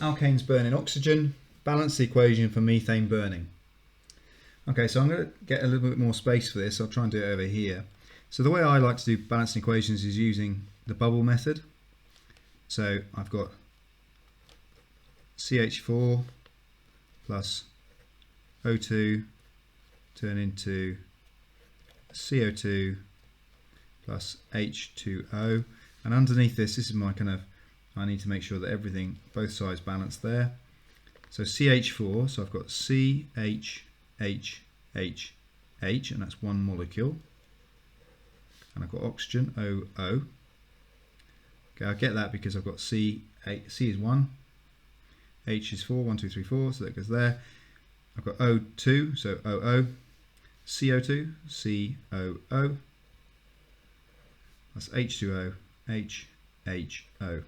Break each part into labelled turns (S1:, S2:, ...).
S1: Alkanes burning oxygen, balance the equation for methane burning. Okay, so I'm going to get a little bit more space for this. I'll try and do it over here. So the way I like to do balancing equations is using the bubble method. So I've got CH4 plus O2 turn into CO2 plus H2O, and underneath this is my kind of, I need to make sure that everything, both sides balance there. So CH4, so I've got CH, H, H, H, and that's one molecule. And I've got oxygen, OO. Okay, I get that because I've got C is 1, H is 4, 1, 2, 3, 4, so that goes there. I've got O2, so OO, CO2, COO, that's H2O, HHO.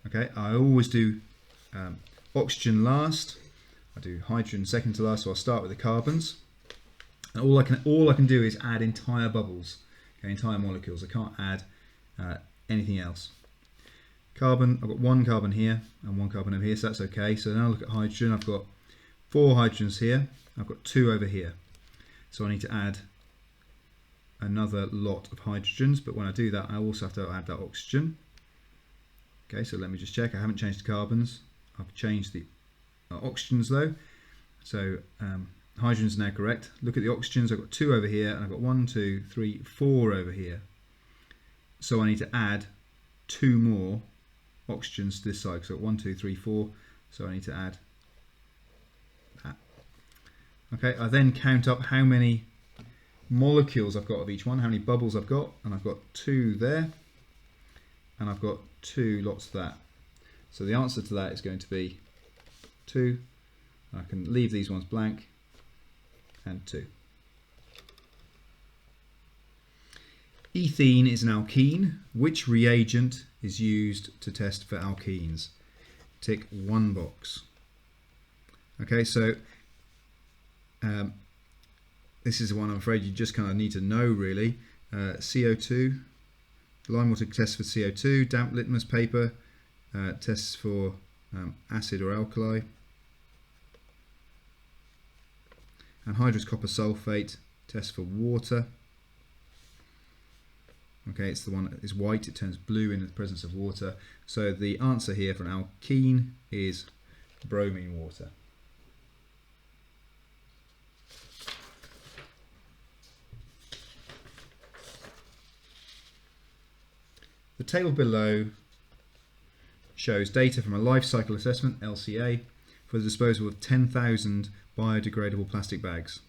S1: Okay, I always do oxygen last. I do hydrogen second to last, so I'll start with the carbons. And all I can do is add entire bubbles, okay, entire molecules. I can't add anything else. Carbon, I've got one carbon here and one carbon over here, so that's okay. So now look at hydrogen. I've got 4 hydrogens here. I've got 2 over here. So I need to add another lot of hydrogens, but when I do that, I also have to add that oxygen. Okay, so let me just check. I haven't changed the carbons. I've changed the oxygens though. So hydrogen is now correct. Look at the oxygens. I've got 2 over here, and I've got 1, 2, 3, 4 over here. So I need to add 2 more oxygens to this side. So 1, 2, 3, 4. So I need to add that. Okay, I then count up how many molecules I've got of each one, how many bubbles I've got, and I've got 2 there, and I've got 2 lots of that. So the answer to that is going to be 2. I can leave these ones blank, and 2. Ethene is an alkene. Which reagent is used to test for alkenes? Tick one box. Okay, so this is the one I'm afraid you just kind of need to know really. CO2, lime water tests for CO2, damp litmus paper tests for acid or alkali, and hydrous copper sulfate tests for water. Okay, it's the one that is white, it turns blue in the presence of water. So the answer here for an alkene is bromine water. The table below shows data from a life cycle assessment, LCA, for the disposal of 10,000 biodegradable plastic bags.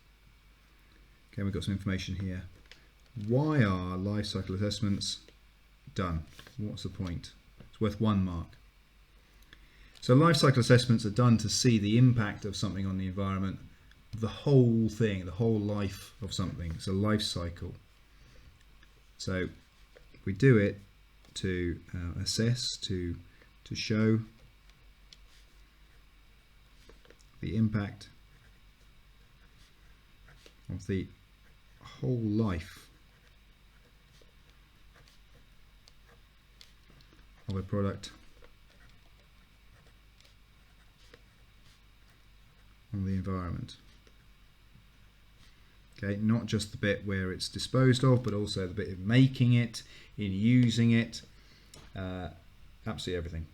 S1: Okay, we've got some information here. Why are life cycle assessments done? What's the point? It's worth 1 mark. So life cycle assessments are done to see the impact of something on the environment, the whole thing, the whole life of something. It's a life cycle. So we do it to assess, to show the impact of the whole life of a product on the environment. Okay, not just the bit where it's disposed of, but also the bit of making it, in using it, absolutely everything.